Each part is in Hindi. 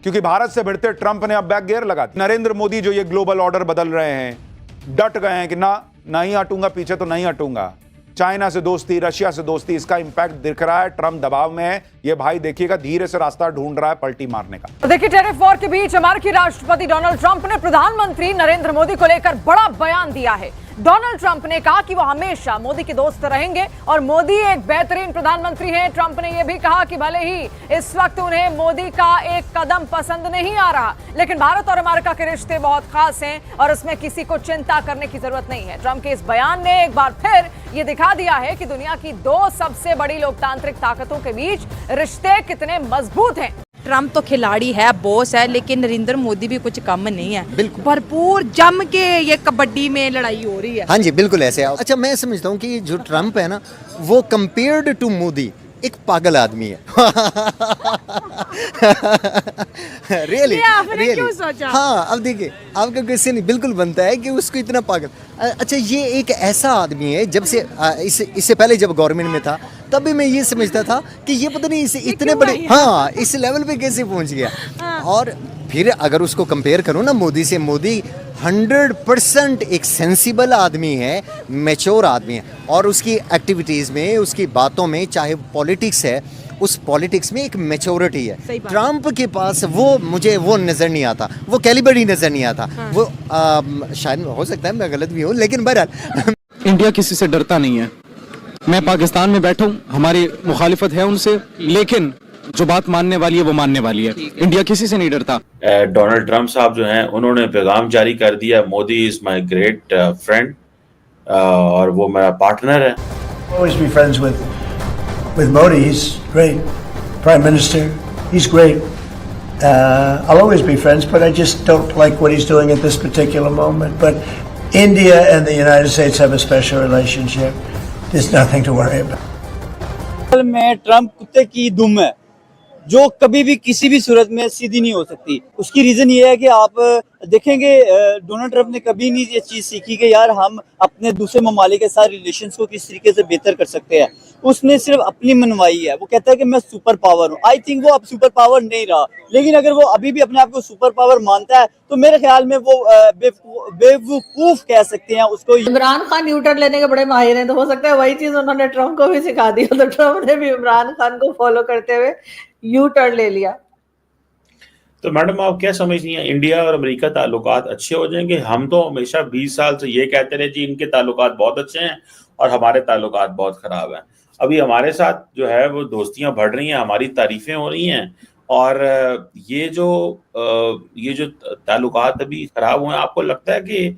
क्योंकि भारत से भिड़ते ट्रंप ने अब बैक गियर लगा दिया। नरेंद्र मोदी जो ये ग्लोबल ऑर्डर बदल रहे हैं, डट गए हैं कि ना नहीं हटूंगा, पीछे तो नहीं हटूंगा। चाइना से दोस्ती, रशिया से दोस्ती, इसका इंपैक्ट दिख रहा है। ट्रंप दबाव में है। ये भाई देखिएगा धीरे से रास्ता ढूंढ रहा है पलटी मारने का। तो देखिए, टेरिफ वॉर के बीच अमेरिकी राष्ट्रपति डोनाल्ड ट्रंप ने प्रधानमंत्री नरेंद्र मोदी को लेकर बड़ा बयान दिया है। डोनाल्ड ट्रंप ने कहा कि वो हमेशा मोदी के दोस्त रहेंगे और मोदी एक बेहतरीन प्रधानमंत्री हैं। ट्रंप ने यह भी कहा कि भले ही इस वक्त उन्हें मोदी का एक कदम पसंद नहीं आ रहा, लेकिन भारत और अमेरिका के रिश्ते बहुत खास हैं और इसमें किसी को चिंता करने की जरूरत नहीं है। ट्रंप के इस बयान ने एक बार फिर ये दिखा दिया है कि दुनिया की दो सबसे बड़ी लोकतांत्रिक ताकतों के बीच रिश्ते कितने मजबूत हैं। ट्रंप तो खिलाड़ी है, बॉस है, लेकिन नरेंद्र मोदी भी कुछ कम नहीं है। बिल्कुल भरपूर जम के ये कबड्डी में लड़ाई हो रही है। हाँ जी, बिल्कुल ऐसे है। अच्छा, मैं समझता हूँ कि जो ट्रंप है ना, वो कंपेयर्ड टू मोदी एक पागल आदमी है। रियली आपने क्यों सोचा? हाँ, अब देखिए, आपका क्वेश्चन बिल्कुल बनता है कि उसको इतना पागल। अच्छा, ये एक ऐसा आदमी है, जब से इससे पहले जब गवर्नमेंट में था तब भी मैं ये समझता था कि ये पता नहीं इसे इतने बड़े, हाँ, इस लेवल पे कैसे पहुंच गया। और फिर अगर उसको कंपेयर करूँ ना मोदी से, मोदी 100% एक सेंसिबल आदमी है, मैच्योर आदमी है, और उसकी एक्टिविटीज़ में, उसकी बातों में, चाहे पॉलिटिक्स है, उस पॉलिटिक्स में एक मैच्योरिटी है। ट्रंप के पास मुझे वो नज़र नहीं आता, वो कैलिबर ही नज़र नहीं आता। हाँ। वो शायद हो सकता है मैं गलत भी हूँ, लेकिन बहरहाल इंडिया किसी से डरता नहीं है। मैं पाकिस्तान में बैठा हूँ, हमारी मुखालिफत है उनसे, लेकिन जो बात मानने वाली है वो मानने वाली है। इंडिया किसी से नहीं डरता। डोनाल्ड ट्रंप साहब जो हैं, उन्होंने पैगाम जारी कर दिया, Modi is my great friend, और वो मेरा पार्टनर है। Always be friends with Modi. He's great prime minister. He's great. I'll always be friends, but I just don't like what he's doing at this particular moment. But India and the United States have a special relationship. There's nothing to worry about. में ट्रंप कुत्ते की दुम है, जो कभी भी किसी भी सूरत में सीधी नहीं हो सकती। उसकी रीजन ये है कि आप देखेंगे, डोनाल्ड ट्रंप ने कभी नहीं ये चीज सीखी कि यार हम अपने दूसरे ममालिक के साथ रिलेशंस को किस तरीके से बेहतर कर सकते हैं। उसने सिर्फ अपनी मनवाई है। वो कहता है कि मैं सुपर पावर हूँ। आई थिंक वो अब सुपर पावर नहीं रहा, लेकिन अगर वो अभी भी अपने आप को सुपर पावर मानता है तो मेरे ख्याल में वो बेवकूफ कह सकते हैं उसको। इमरान खान न्यूटन लेने के बड़े माहिर हैं, तो हो सकता है वही चीज उन्होंने ट्रंप को भी सिखा दी, तो ट्रंप ने भी इमरान खान को फॉलो करते हुए यू टर्न ले लिया। तो मैडम, आप क्या समझती हैं, इंडिया और अमेरिका ताल्लुकात अच्छे हो जाएंगे? हम तो हमेशा 20 साल से ये कहते रहे जी इनके ताल्लुकात बहुत अच्छे हैं और हमारे ताल्लुकात बहुत खराब हैं। अभी हमारे साथ जो है वो दोस्तियां बढ़ रही हैं, हमारी तारीफें हो रही हैं, और ये जो ताल्लुकात अभी खराब हुए हैं, आपको लगता है कि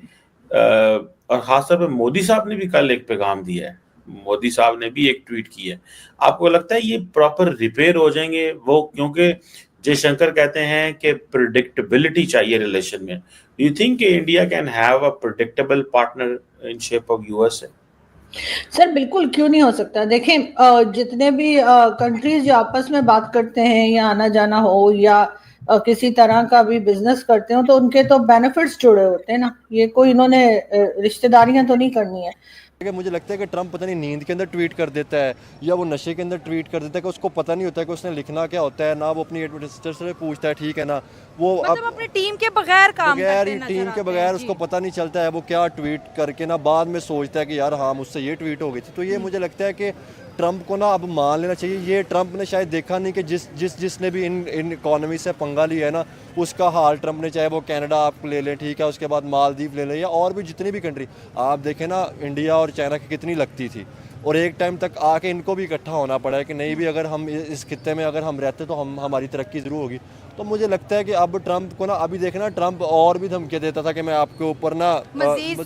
और खासतौर पे मोदी साहब ने भी कल एक पैगाम दिया है, मोदी साहब ने भी एक ट्वीट की है, आपको लगता है ये प्रॉपर रिपेयर हो जाएंगे वो? क्योंकि जयशंकर कहते हैं कि प्रिडिक्टेबिलिटी चाहिए रिलेशन में। Do you think India can have a predictable partner in shape of US? Sir बिल्कुल, क्यों नहीं हो सकता। देखें, जितने भी कंट्रीज जो आपस में बात करते हैं या आना जाना हो या किसी तरह का भी बिजनेस करते हो, तो उनके तो बेनिफिट्स जुड़े होते हैं ना। ये कोई इन्होंने रिश्तेदारियां तो नहीं करनी है। मुझे लगता है कि ट्रंप पता नहीं नींद के अंदर ट्वीट कर देता है या वो नशे के अंदर ट्वीट कर देता है, कि उसको पता नहीं होता है कि उसने लिखना क्या होता है, ना वो अपनी एडमिनिस्ट्रेटर से पूछता है, ठीक है ना, वो मतलब अपनी टीम के बगैर काम करते हैं, टीम के बगैर उसको पता नहीं चलता है वो क्या ट्वीट करके ना बाद में सोचता है कि यार हाँ मुझसे ये ट्वीट हो गई थी। तो ये मुझे लगता है कि ट्रंप को ना अब मान लेना चाहिए। ये ट्रंप ने शायद देखा नहीं कि जिसने भी इन इकोनॉमी से पंगा लिया है ना, उसका हाल ट्रंप ने, चाहे वो कनाडा आप ले लें, ठीक है, उसके बाद मालदीव ले लें, या और भी जितनी भी कंट्री आप देखें ना, इंडिया और चाइना की कितनी लगती थी, और एक टाइम तक आके इनको भी इकट्ठा होना पड़ा है कि नहीं भी अगर हम इस खित्ते में अगर हम रहते तो हमारी तरक्की ज़रूर होगी। तो मुझे लगता है कि अब ट्रंप को ना, अभी देखना, ट्रंप और भी धमकी देता था कि मैं आपके ऊपर ना मज़ीद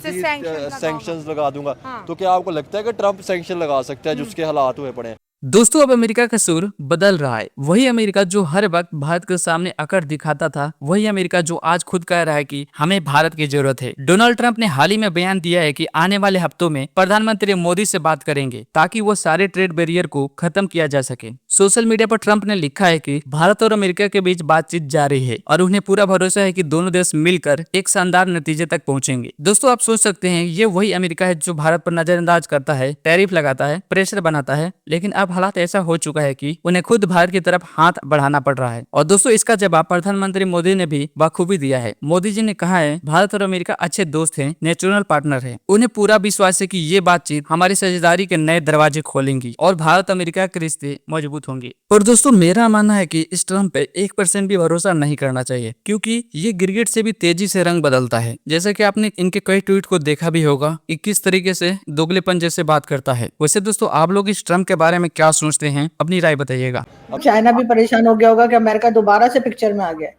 सैंक्शंस लगा दूंगा। हाँ। तो क्या आपको लगता है कि ट्रंप सैंक्शन लगा सकता है जिसके हालात हुए पड़े हैं? दोस्तों, अब अमेरिका का सुर बदल रहा है। वही अमेरिका जो हर वक्त भारत के सामने अकड़ दिखाता था, वही अमेरिका जो आज खुद कह रहा है कि हमें भारत की जरूरत है। डोनाल्ड ट्रंप ने हाल ही में बयान दिया है कि आने वाले हफ्तों में प्रधानमंत्री मोदी से बात करेंगे ताकि वो सारे ट्रेड बैरियर को खत्म किया जा सके। सोशल मीडिया पर ट्रंप ने लिखा है कि भारत और अमेरिका के बीच बातचीत जारी है और उन्हें पूरा भरोसा है कि दोनों देश मिलकर एक शानदार नतीजे तक पहुंचेंगे। दोस्तों, आप सोच सकते हैं ये वही अमेरिका है जो भारत पर नजरअंदाज करता है, टैरिफ लगाता है, प्रेशर बनाता है, लेकिन अब अब हालात ऐसा हो चुका है कि उन्हें खुद भारत की तरफ हाथ बढ़ाना पड़ रहा है। और दोस्तों, इसका जवाब प्रधानमंत्री मोदी ने भी बखूबी दिया है। मोदी जी ने कहा है, भारत और अमेरिका अच्छे दोस्त हैं, नेचुरल पार्टनर है। उन्हें पूरा विश्वास है कि ये बातचीत हमारी साझेदारी के नए दरवाजे खोलेंगी और भारत अमेरिका के रिश्ते मजबूत होंगे। और दोस्तों, मेरा मानना है कि इस ट्रम्प पे 1% भी भरोसा नहीं करना चाहिए, क्योंकि ये गिरगिट से भी तेजी से रंग बदलता है। जैसे कि आपने इनके कई ट्वीट को देखा भी होगा कि किस तरीके से दोगलेपन जैसे बात करता है। वैसे दोस्तों, आप लोग इस ट्रम्प के बारे में क्या सोचते हैं, अपनी राय बताइएगा। चाइना भी परेशान हो गया होगा कि अमेरिका दोबारा से पिक्चर में आ गया।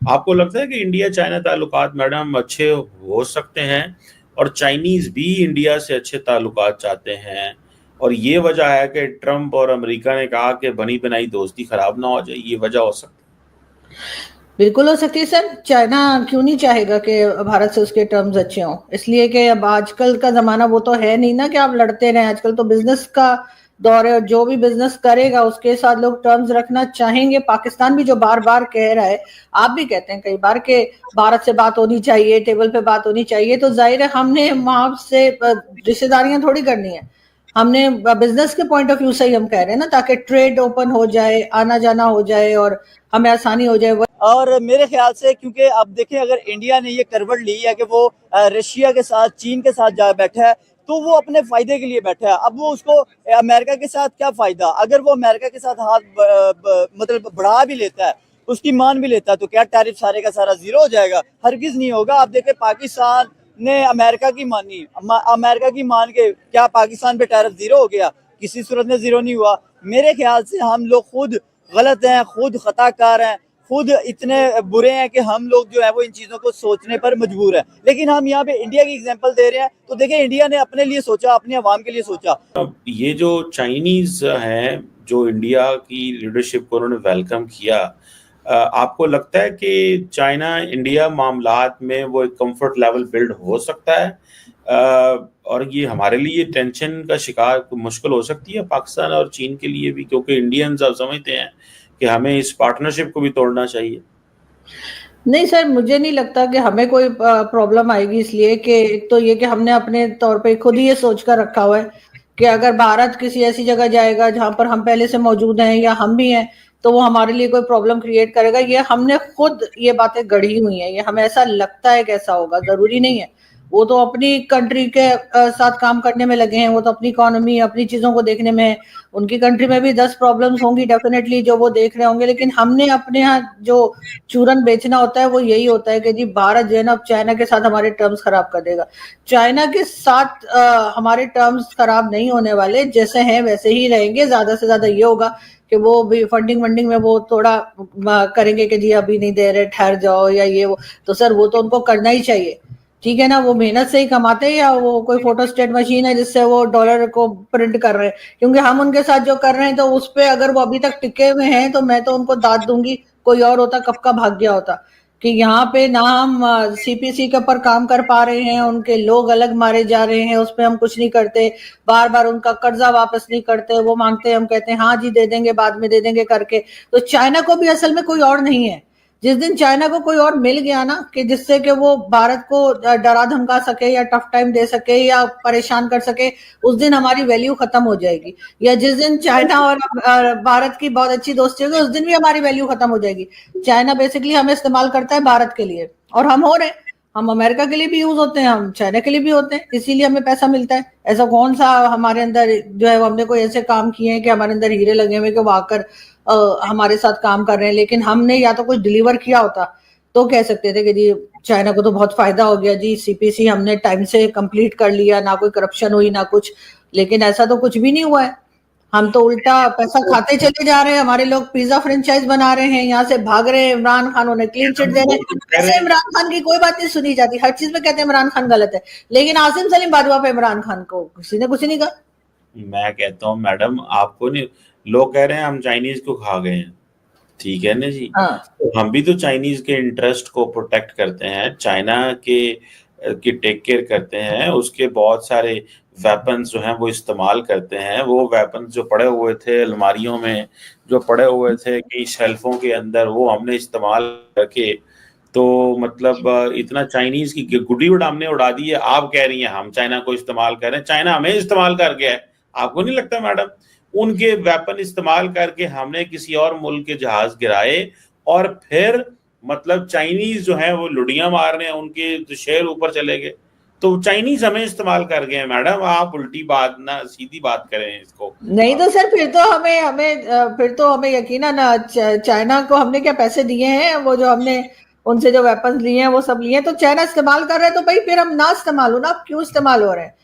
आपको लगता है कि इंडिया चाइना ताल्लुकात मैडम अच्छे हो सकते हैं और चाइनीज भी इंडिया से अच्छे ताल्लुकात चाहते हैं, और ये वजह है कि ट्रम्प और अमेरिका ने कहा कि बनी बनाई दोस्ती खराब ना हो जाए, ये वजह हो सकती है? बिल्कुल हो सकती है सर। चाइना क्यों नहीं चाहेगा कि भारत से उसके टर्म्स अच्छे हों, इसलिए कि अब आजकल का जमाना वो तो है नहीं ना कि आप लड़ते रहें। आजकल तो बिजनेस का दौर है और जो भी बिजनेस करेगा उसके साथ लोग टर्म्स रखना चाहेंगे। पाकिस्तान भी जो बार बार कह रहा है, आप भी कहते हैं कई बार कि भारत से बात होनी चाहिए, टेबल पे बात होनी चाहिए, तो जाहिर है हमने वहां से रिश्तेदारियां थोड़ी करनी है। हमने बिजनेस के पॉइंट ऑफ व्यू से ही हम कह रहे हैं ना, ताकि ट्रेड ओपन हो जाए, आना जाना हो जाए और हमें आसानी हो जाए। और मेरे ख्याल से क्योंकि अब देखें, अगर इंडिया ने ये करवट ली है कि वो रशिया के साथ, चीन के साथ जा बैठा है, तो वो अपने फायदे के लिए बैठा है। अब वो उसको अमेरिका के साथ क्या फायदा, अगर वो अमेरिका के साथ हाथ मतलब बढ़ा भी लेता है, उसकी मान भी लेता है, तो क्या टैरिफ सारे का सारा जीरो हो जाएगा? हरगिज नहीं होगा। आप देखें, पाकिस्तान ने अमेरिका की मानी, अमेरिका की मान के क्या पाकिस्तान पे टैरिफ जीरो हो गया? किसी सूरत में जीरो नहीं हुआ। मेरे ख्याल से हम लोग खुद गलत हैं, खुद खताकार हैं, खुद इतने बुरे हैं कि हम लोग जो है वो इन चीज़ों को सोचने पर मजबूर है। लेकिन हम यहाँ पे इंडिया की एग्जांपल दे रहे हैं, तो देखिए इंडिया ने अपने लिए सोचा, अपने अवाम के लिए सोचा। अब ये जो चाइनीज हैं, जो इंडिया की लीडरशिप को उन्होंने वेलकम किया, आपको लगता है कि चाइना इंडिया मामलात में वो एक कंफर्ट लेवल बिल्ड हो सकता है, और ये हमारे लिए टेंशन का शिकार मुश्किल हो सकती है पाकिस्तान और चीन के लिए भी, क्योंकि इंडियंस अब समझते हैं कि हमें इस पार्टनरशिप को भी तोड़ना चाहिए? नहीं सर, मुझे नहीं लगता कि हमें कोई प्रॉब्लम आएगी, इसलिए कि एक तो ये कि हमने अपने तौर पे खुद ही ये सोच कर रखा हुआ है कि अगर भारत किसी ऐसी जगह जाएगा जहां पर हम पहले से मौजूद हैं या हम भी हैं, तो वो हमारे लिए कोई प्रॉब्लम क्रिएट करेगा। ये हमने खुद ये बातें गढ़ी हुई हैं, ये हमें ऐसा लगता है कि ऐसा होगा, जरूरी नहीं है। वो तो अपनी कंट्री के साथ काम करने में लगे हैं, वो तो अपनी इकोनॉमी, अपनी चीजों को देखने में है। उनकी कंट्री में भी 10 प्रॉब्लम्स होंगी डेफिनेटली जो वो देख रहे होंगे, लेकिन हमने अपने यहाँ जो चूरन बेचना होता है वो यही होता है कि जी भारत जो है ना अब चाइना के साथ हमारे टर्म्स खराब कर देगा। चाइना के साथ हमारे टर्म्स खराब नहीं होने वाले, जैसे हैं वैसे ही रहेंगे। ज्यादा से ज्यादा ये होगा कि वो भी फंडिंग में वो थोड़ा करेंगे कि जी अभी नहीं दे रहे, ठहर जाओ या ये वो, तो सर वो तो उनको करना ही चाहिए, ठीक है ना। वो मेहनत से ही कमाते हैं या वो कोई फोटोस्टेट मशीन है जिससे वो डॉलर को प्रिंट कर रहे हैं? क्योंकि हम उनके साथ जो कर रहे हैं तो उस पे अगर वो अभी तक टिके हुए हैं तो मैं तो उनको दाद दूंगी, कोई और होता कब का भाग गया होता। कि यहाँ पे ना हम सीपीसी के ऊपर काम कर पा रहे हैं, उनके लोग अलग मारे जा रहे हैं, उस पर हम कुछ नहीं करते, बार बार उनका कर्जा वापस नहीं करते, वो मांगते हैं हम कहते हैं हाँ जी दे देंगे, बाद में दे देंगे करके। तो चाइना को भी असल में कोई और नहीं है। जिस दिन चाइना को कोई और मिल गया ना कि जिससे कि वो भारत को डरा धमका सके या टफ टाइम दे सके या परेशान कर सके, उस दिन हमारी वैल्यू खत्म हो जाएगी। या जिस दिन चाइना और भारत की बहुत अच्छी दोस्ती होगी, उस दिन भी हमारी वैल्यू खत्म हो जाएगी। चाइना बेसिकली हमें इस्तेमाल करता है भारत के लिए, और हम हो रहे हैं, हम अमेरिका के लिए भी यूज होते हैं, हम चाइना के लिए भी होते हैं, इसीलिए हमें पैसा मिलता है। ऐसा कौन सा हमारे अंदर जो है हमने कोई ऐसे काम किए हैं कि हमारे अंदर हीरे लगे हुए कि वो आकर हमारे साथ काम कर रहे हैं। लेकिन हमने या तो कुछ डिलीवर किया होता तो कह सकते थे कि जी चाइना को तो बहुत फायदा हो गया जी, सीपीसी हमने टाइम से कंप्लीट कर लिया, ना कोई करप्शन हुई ना कुछ। लेकिन ऐसा तो कुछ भी नहीं हुआ है, हम तो उल्टा पैसा खाते चले जा रहे हैं। हमारे लोग पिज्जा फ्रेंचाइज बना रहे हैं, यहाँ से भाग रहे हैं, इमरान खान उन्हें क्लीन चिट दे रहे हैं। ऐसे इमरान खान की कोई बात नहीं सुनी जाती, हर चीज में कहते हैं इमरान खान गलत है, लेकिन आसिम सलीम बाजवा पे इमरान खान को किसी ने कुछ नहीं कहा। मैं कहता हूँ मैडम, आपको नहीं, लोग कह रहे हैं हम चाइनीज को खा गए हैं, ठीक है ना जी। तो हम भी तो चाइनीज के इंटरेस्ट को प्रोटेक्ट करते हैं, चाइना की टेक केयर करते हैं, उसके बहुत सारे वेपन्स जो हैं वो इस्तेमाल करते हैं। वो वेपन्स जो पड़े हुए थे अलमारियों में, जो पड़े हुए थे कई शेल्फों के अंदर, वो हमने इस्तेमाल करके, तो मतलब इतना चाइनीज की गुड्डी हमने उड़ा दी है। आप कह रही हैं हम चाइना को इस्तेमाल कर रहे हैं, चाइना हमें इस्तेमाल कर गया है। आपको नहीं लगता मैडम? उनके वेपन इस्तेमाल करके हमने किसी और मुल्क के जहाज गिराए और फिर मतलब चाइनीज जो है वो लुड़ियां मार रहे हैं, उनके शेर ऊपर चले गए। तो चाइनीज हमें इस्तेमाल कर गए हैं मैडम, आप उल्टी बात ना सीधी बात करें इसको। नहीं तो सर फिर तो हमें यकीनन चाइना को हमने क्या पैसे दिए हैं? वो जो हमने उनसे जो वेपन्स लिए हैं वो सब लिए हैं, तो चाइना इस्तेमाल कर रहे हैं, तो भाई फिर हम ना इस्तेमाल हो ना, अब क्यों इस्तेमाल हो रहे हैं?